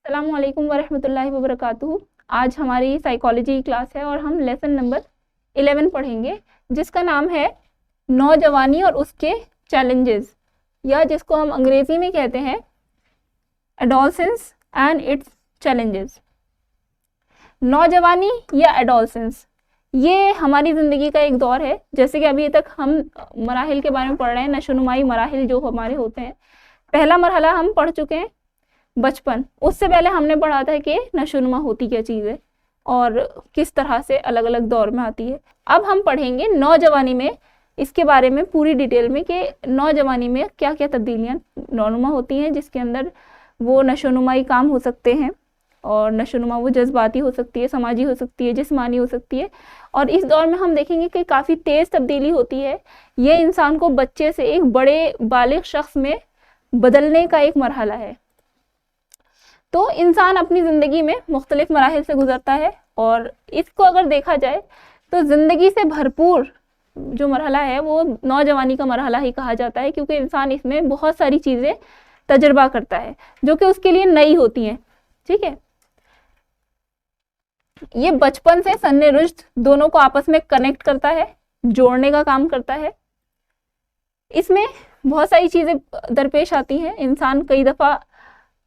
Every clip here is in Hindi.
अस्सलामु अलैकुम वरहमतुल्लाहि वबरकातुहू। आज हमारी साइकोलॉजी की क्लास है और हम लेसन नंबर 11 पढ़ेंगे, जिसका नाम है नौजवानी और उसके चैलेंजेस, या जिसको हम अंग्रेजी में कहते हैं एडोलसेंस एंड इट्स चैलेंजेस। नौजवानी या एडोलसेंस ये हमारी ज़िंदगी का एक दौर है। जैसे कि अभी तक हम मराहिल के बारे में पढ़ रहे हैं, नशोनुमाई मराहिल जो हमारे होते हैं। पहला मरहला हम पढ़ चुके हैं बचपन। उससे पहले हमने पढ़ा था कि नशोनुमा होती क्या चीज़ है और किस तरह से अलग अलग दौर में आती है। अब हम पढ़ेंगे नौजवानी में इसके बारे में पूरी डिटेल में कि नौजवानी में क्या क्या तब्दीलियाँ नौनुमा होती हैं, जिसके अंदर वो नशोनुमाई काम हो सकते हैं। और नशोनुमा वो जज्बाती हो सकती है, समाजी हो सकती है, जिस्मानी हो सकती है। और इस दौर में हम देखेंगे कि काफ़ी तेज़ तब्दीली होती है। ये इंसान को बच्चे से एक बड़े बालिग शख्स में बदलने का एक मरहला है। तो इंसान अपनी ज़िंदगी में मुख्तलिफ मराहिल से गुजरता है और इसको अगर देखा जाए तो ज़िंदगी से भरपूर जो मरहला है वो नौजवानी का मरहला ही कहा जाता है, क्योंकि इंसान इसमें बहुत सारी चीज़ें तजुर्बा करता है जो कि उसके लिए नई होती हैं। ठीक है, ये बचपन से सन्ने रुश्द दोनों को आपस में कनेक्ट करता है, जोड़ने का काम करता है। इसमें बहुत सारी चीज़ें दरपेश आती हैं। इंसान कई दफ़ा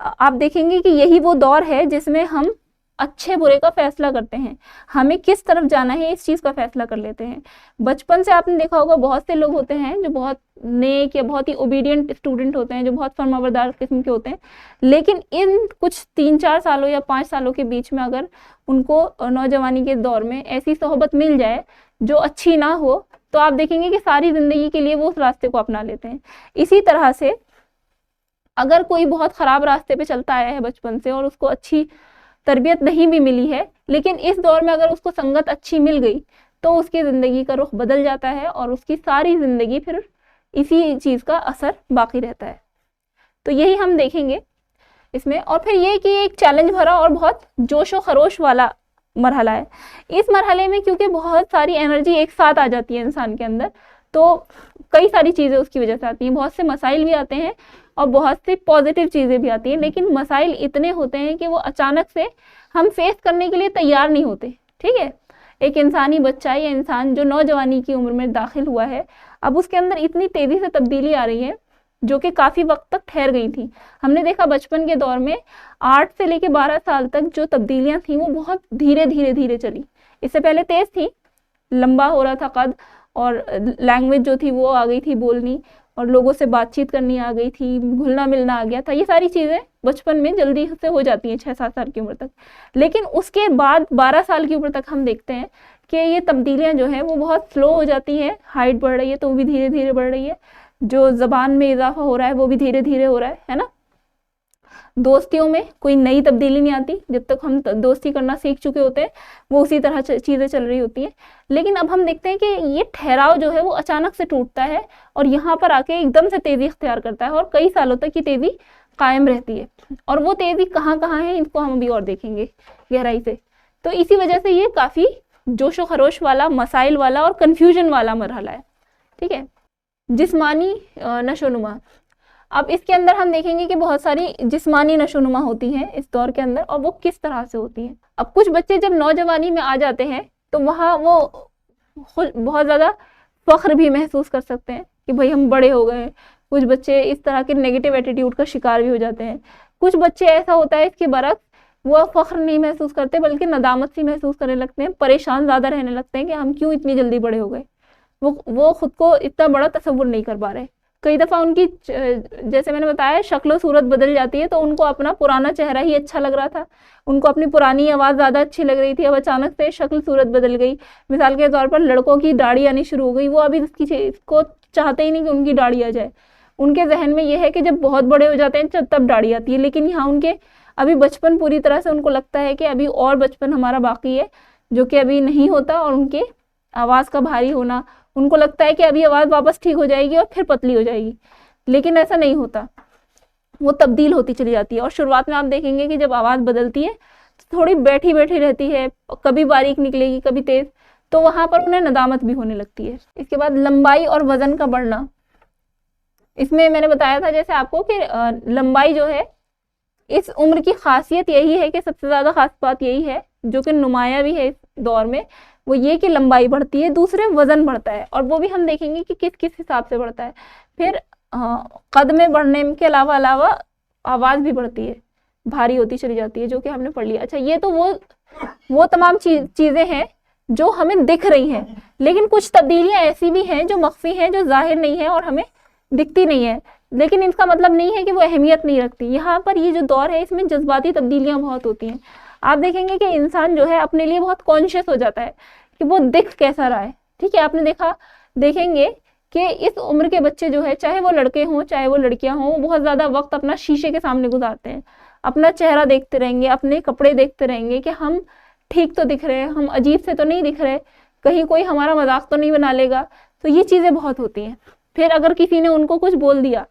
आप देखेंगे कि यही वो दौर है जिसमें हम अच्छे बुरे का फैसला करते हैं, हमें किस तरफ जाना है इस चीज़ का फैसला कर लेते हैं। बचपन से आपने देखा होगा बहुत से लोग होते हैं जो बहुत नेक या बहुत ही ओबीडियंट स्टूडेंट होते हैं, जो बहुत फरमाबरदार किस्म के होते हैं, लेकिन इन कुछ 3-4 सालों या 5 सालों के बीच में अगर उनको नौजवानी के दौर में ऐसी सोहबत मिल जाए जो अच्छी ना हो, तो आप देखेंगे कि सारी ज़िंदगी के लिए वो उस रास्ते को अपना लेते हैं। इसी तरह से अगर कोई बहुत ख़राब रास्ते पे चलता आया है बचपन से और उसको अच्छी तरबियत नहीं भी मिली है, लेकिन इस दौर में अगर उसको संगत अच्छी मिल गई तो उसकी ज़िंदगी का रुख बदल जाता है और उसकी सारी ज़िंदगी फिर इसी चीज़ का असर बाकी रहता है। तो यही हम देखेंगे इसमें। और फिर ये कि एक चैलेंज भरा और बहुत जोशो खरोश वाला मरहला है। इस मरहले में क्योंकि बहुत सारी एनर्जी एक साथ आ जाती है इंसान के अंदर, तो कई सारी चीज़ें उसकी वजह से आती हैं। बहुत से मसाइल भी आते हैं और बहुत सी पॉजिटिव चीज़ें भी आती हैं, लेकिन मसाइल इतने होते हैं कि वो अचानक से हम फेस करने के लिए तैयार नहीं होते। ठीक है, एक इंसानी बच्चा या इंसान जो नौजवानी की उम्र में दाखिल हुआ है, अब उसके अंदर इतनी तेज़ी से तब्दीली आ रही है जो कि काफ़ी वक्त तक ठहर गई थी। हमने देखा बचपन के दौर में 8 से लेकर 12 साल तक जो तब्दीलियाँ थीं वो बहुत धीरे धीरे धीरे चली। इससे पहले तेज़ थी, लंबा हो रहा था कद, और लैंग्वेज जो थी वो आ गई थी बोलनी, और लोगों से बातचीत करनी आ गई थी, घुलना मिलना आ गया था। ये सारी चीज़ें बचपन में जल्दी से हो जाती हैं 6-7 साल की उम्र तक। लेकिन उसके बाद 12 साल की उम्र तक हम देखते हैं कि ये तब्दीलियाँ जो हैं वो बहुत स्लो हो जाती हैं। हाइट बढ़ रही है तो वो भी धीरे धीरे बढ़ रही है, जो ज़बान में इजाफा हो रहा है वो भी धीरे धीरे हो रहा है ना। दोस्तियों में कोई नई तब्दीली नहीं आती, जब तक हम दोस्ती करना सीख चुके होते हैं वो उसी तरह चीज़ें चल रही होती हैं। लेकिन अब हम देखते हैं कि ये ठहराव जो है वो अचानक से टूटता है और यहाँ पर आके एकदम से तेज़ी इख्तियार करता है और कई सालों तक ये तेज़ी कायम रहती है। और वो तेज़ी कहाँ कहाँ है इसको हम अभी और देखेंगे गहराई से। तो इसी वजह से ये काफ़ी जोशो खरोश वाला, मसाइल वाला और कन्फ्यूजन वाला मरहला है। ठीक है, जिस्मानी नशोनुमा। अब इसके अंदर हम देखेंगे कि बहुत सारी जिस्मानी नशोनुमा होती हैं इस दौर के अंदर, और वो किस तरह से होती हैं। अब कुछ बच्चे जब नौजवानी में आ जाते हैं तो वहाँ वो बहुत ज़्यादा फ़ख्र भी महसूस कर सकते हैं कि भाई हम बड़े हो गए। कुछ बच्चे इस तरह के नेगेटिव एटीट्यूड का शिकार भी हो जाते हैं। कुछ बच्चे ऐसा होता है इसके बरक्स, वो फ़ख्र नहीं महसूस करते बल्कि नदामत सी महसूस करने लगते हैं, परेशान ज़्यादा रहने लगते हैं कि हम क्यों इतनी जल्दी बड़े हो गए। वो खुद को इतना बड़ा तसव्वुर नहीं कर पा रहे। कई दफ़ा उनकी जैसे मैंने बताया शक्ल सूरत बदल जाती है, तो उनको अपना पुराना चेहरा ही अच्छा लग रहा था, उनको अपनी पुरानी आवाज़ ज़्यादा अच्छी लग रही थी, अब अचानक से शक्ल सूरत बदल गई। मिसाल के तौर पर लड़कों की दाढ़ी आनी शुरू हो गई, वो अभी इसको चाहते ही नहीं कि उनकी दाढ़ी आ जाए। उनके जहन में यह है कि जब बहुत बड़े हो जाते हैं तब दाढ़ी आती है, लेकिन यहाँ उनके अभी बचपन पूरी तरह से उनको लगता है कि अभी और बचपन हमारा बाकी है जो कि अभी नहीं होता। और उनके आवाज़ का भारी होना, उनको लगता है कि अभी आवाज़ वापस ठीक हो जाएगी और फिर पतली हो जाएगी, लेकिन ऐसा नहीं होता, वो तब्दील होती चली जाती है। और शुरुआत में आप देखेंगे कि जब आवाज़ बदलती है तो थोड़ी बैठी बैठी रहती है, कभी बारीक निकलेगी कभी तेज़, तो वहाँ पर उन्हें नदामत भी होने लगती है। इसके बाद लंबाई और वज़न का बढ़ना। इसमें मैंने बताया था जैसे आपको कि लंबाई जो है इस उम्र की खासियत यही है कि सबसे ज्यादा खास बात यही है जो कि नुमाया भी है इस दौर में, वो ये कि लंबाई बढ़ती है, दूसरे वजन बढ़ता है, और वो भी हम देखेंगे कि किस किस हिसाब से बढ़ता है। फिर कद में बढ़ने के अलावा अलावा आवाज भी बढ़ती है, भारी होती चली जाती है, जो कि हमने पढ़ लिया। अच्छा, ये तो वो तमाम चीजें हैं जो हमें दिख रही हैं, लेकिन कुछ तब्दीलियां ऐसी भी हैं जो मख्फी हैं, जो जाहिर नहीं है और हमें दिखती नहीं है, लेकिन इसका मतलब नहीं है कि वो अहमियत नहीं रखती। यहाँ पर ये जो दौर है इसमें जज्बाती तब्दीलियां बहुत होती हैं। आप देखेंगे कि इंसान जो है अपने लिए बहुत कॉन्शियस हो जाता है कि वो दिख कैसा रहा है। ठीक है, आपने देखेंगे कि इस उम्र के बच्चे जो है, चाहे वो लड़के हों चाहे वो लड़कियां हों, बहुत ज्यादा वक्त अपना शीशे के सामने गुजारते हैं, अपना चेहरा देखते रहेंगे, अपने कपड़े देखते रहेंगे कि हम ठीक तो दिख रहे हैं, हम अजीब से तो नहीं दिख रहे, कहीं कोई हमारा मजाक तो नहीं बना लेगा। तो ये चीजें बहुत होती हैं। फिर अगर किसी ने उनको कुछ बोल दिया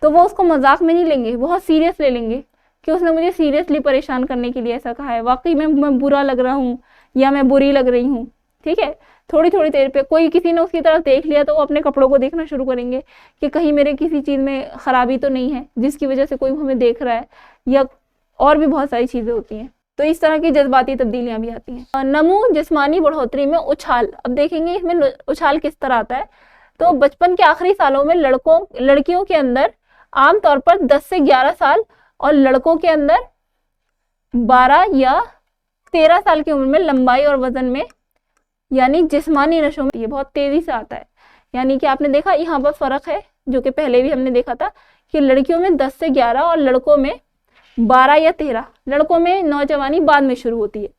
तो वो उसको मजाक में नहीं लेंगे, बहुत सीरियस ले लेंगे कि उसने मुझे सीरियसली परेशान करने के लिए ऐसा कहा है, वाकई में मैं बुरा लग रहा हूँ या मैं बुरी लग रही हूँ। ठीक है, थोड़ी थोड़ी देर पे कोई किसी ने उसकी तरफ देख लिया तो वो अपने कपड़ों को देखना शुरू करेंगे कि कहीं मेरे किसी चीज में खराबी तो नहीं है जिसकी वजह से कोई हमें देख रहा है, या और भी बहुत सारी चीजें होती हैं। तो इस तरह की जज्बाती तब्दीलियां भी आती हैं। नमू जिस्मानी बढ़ोतरी में उछाल, अब देखेंगे इसमें उछाल किस तरह आता है। तो बचपन के आखिरी सालों में लड़कियों के अंदर आमतौर पर 10 से 11 साल और लड़कों के अंदर 12 या 13 साल की उम्र में लंबाई और वजन में यानी जिस्मानी नशो में ये बहुत तेजी से आता है। यानी कि आपने देखा यहाँ पर फर्क है, जो कि पहले भी हमने देखा था कि लड़कियों में 10 से 11 और लड़कों में 12 या 13। लड़कों में नौजवानी बाद में शुरू होती है।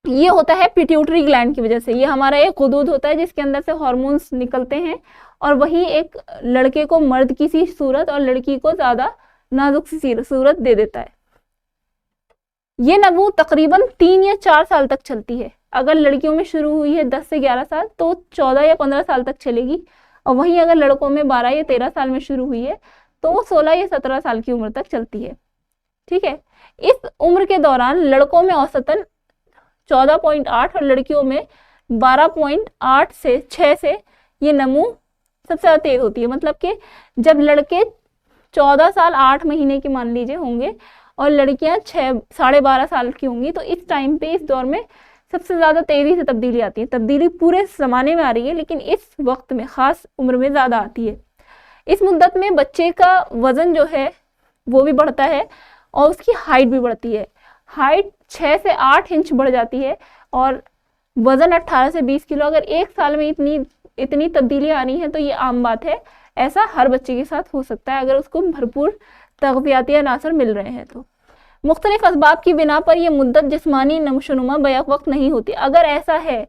ये होता है पिट्यूटरी ग्लैंड की वजह से। ये हमारा एक गुदूद होता है जिसके अंदर से हार्मोन्स निकलते हैं, और वही एक लड़के को मर्द की सी सूरत और लड़की को ज्यादा नाजुक सी सूरत दे देता है। ये नमू तकरीबन 3 या 4 साल तक चलती है। अगर लड़कियों में शुरू हुई है 10 से 11 साल तो 14 या 15 साल तक चलेगी, और वहीं अगर लड़कों में 12 या 13 साल में शुरू हुई है तो वो 16 या 17 साल की उम्र तक चलती है। ठीक है, इस उम्र के दौरान लड़कों में औसतन 14.8 और लड़कियों में 12.8 से 6 से ये नमू सबसे ज्यादा तेज होती है। मतलब कि जब लड़के 14 साल 8 महीने की मान लीजिए होंगे और लड़कियां 12.5 साल की होंगी, तो इस टाइम पे इस दौर में सबसे ज्यादा तेजी से तब्दीली आती है। तब्दीली पूरे जमाने में आ रही है, लेकिन इस वक्त में खास उम्र में ज्यादा आती है। इस मुद्दत में बच्चे का वजन जो है वो भी बढ़ता है और उसकी हाइट भी बढ़ती है। हाइट 6 से 8 इंच बढ़ जाती है और वजन 18 से 20 किलो। अगर एक साल में इतनी तब्दीली आनी है तो ये आम बात है। ऐसा हर बच्चे के साथ हो सकता है अगर उसको भरपूर तग़ज़ियाती अनासर मिल रहे हैं तो। मुख्तलिफ असबाब की बिना पर यह मुद्दत जिस्मानी नशोनुमा बैक वक्त नहीं होती। अगर ऐसा है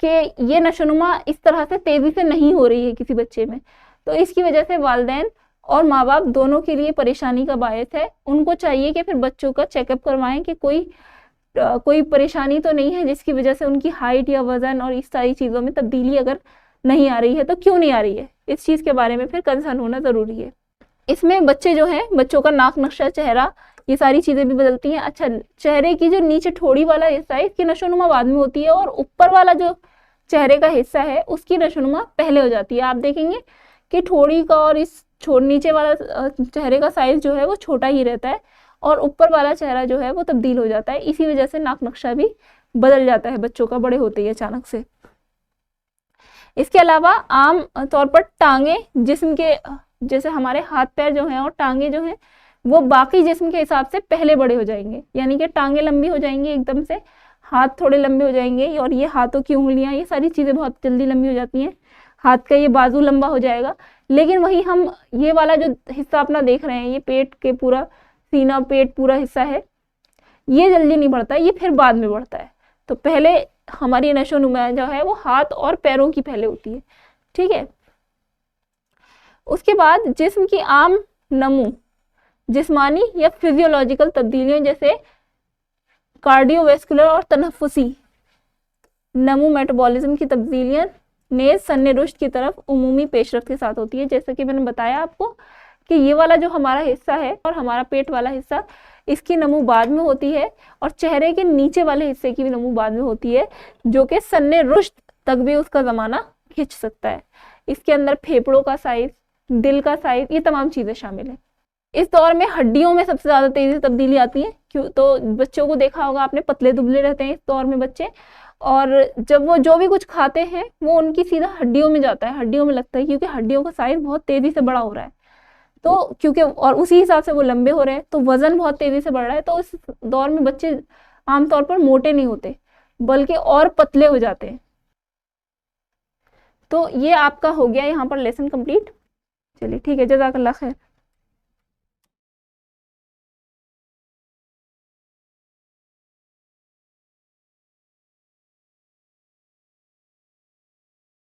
कि ये नशोनुमा इस तरह से तेजी से नहीं हो रही है किसी बच्चे में, तो इसकी वजह से वालिदैन और माँ बाप दोनों के लिए परेशानी का बायस है। उनको चाहिए कि फिर बच्चों का चेकअप करवाएं कि कोई परेशानी तो नहीं है जिसकी वजह से उनकी हाइट या वजन और इस सारी चीज़ों में तब्दीली अगर नहीं आ रही है तो क्यों नहीं आ रही है, इस चीज़ के बारे में फिर कंसर्न होना ज़रूरी है। इसमें बच्चे जो हैं, बच्चों का नाक नक्शा, चेहरा, ये सारी चीज़ें भी बदलती हैं। अच्छा, चेहरे की जो नीचे ठोड़ी वाला हिस्सा है इसकी नशोनुमा बाद में होती है और ऊपर वाला जो चेहरे का हिस्सा है उसकी नशोनुमा पहले हो जाती है। आप देखेंगे कि ठोड़ी का और इस नीचे वाला चेहरे का साइज जो है वो छोटा ही रहता है और ऊपर वाला चेहरा जो है वो तब्दील हो जाता है। इसी वजह से नाक नक्शा भी बदल जाता है बच्चों का बड़े होते ही अचानक से। इसके अलावा आम तौर पर टांगे, जिस्म के जैसे हमारे हाथ पैर जो हैं और टांगे जो हैं वो बाकी जिस्म के हिसाब से पहले बड़े हो जाएंगे। यानी कि टांगे लंबी हो जाएंगी एकदम से, हाथ थोड़े लंबे हो जाएंगे और ये हाथों की उंगलियां, ये सारी चीज़ें बहुत जल्दी लंबी हो जाती हैं। हाथ का ये बाजू लंबा हो जाएगा। लेकिन वही हम ये वाला जो हिस्सा अपना देख रहे हैं, ये पेट के पूरा सीना पेट पूरा हिस्सा है, ये जल्दी नहीं बढ़ता है, ये फिर बाद में बढ़ता है। तो पहले हमारी नशोनुमा जो है वो हाथ और पैरों की पहले होती है। ठीक है, उसके बाद जिस्म की आम नमू, जिस्मानी या फिजियोलॉजिकल तब्दीलियों जैसे कार्डियोवैस्कुलर और तनफ्फुसी नमू, मेटाबॉलिज्म की तब्दीलियां नेज सन्ने रुश्द की तरफ उमूमी पेशरफ्त के साथ होती है। जैसा कि मैंने बताया आपको कि ये वाला जो हमारा हिस्सा है और हमारा पेट वाला हिस्सा, इसकी नमू बाद में होती है और चेहरे के नीचे वाले हिस्से की भी नमू बाद में होती है, जो कि सन्ने रुश्द तक भी उसका ज़माना खिंच सकता है। इसके अंदर फेफड़ों का साइज, दिल का साइज, ये तमाम चीज़ें शामिल हैं। इस दौर में हड्डियों में सबसे ज्यादा तेजी से तब्दीली आती है। क्यों? तो बच्चों को देखा होगा आपने, पतले दुबले रहते हैं इस दौर में बच्चे, और जब वो जो भी कुछ खाते हैं वो उनकी सीधा हड्डियों में जाता है, हड्डियों में लगता है, क्योंकि हड्डियों का साइज बहुत तेजी से बड़ा हो रहा है। तो क्योंकि और उसी हिसाब से वो लंबे हो रहे हैं, तो वजन बहुत तेजी से बढ़ रहा है। तो इस दौर में बच्चे आमतौर पर मोटे नहीं होते, बल्कि और पतले हो जाते हैं। तो ये आपका हो गया यहाँ पर लेसन कंप्लीट। चलिए ठीक है, जज़ाकल्लाह खैर।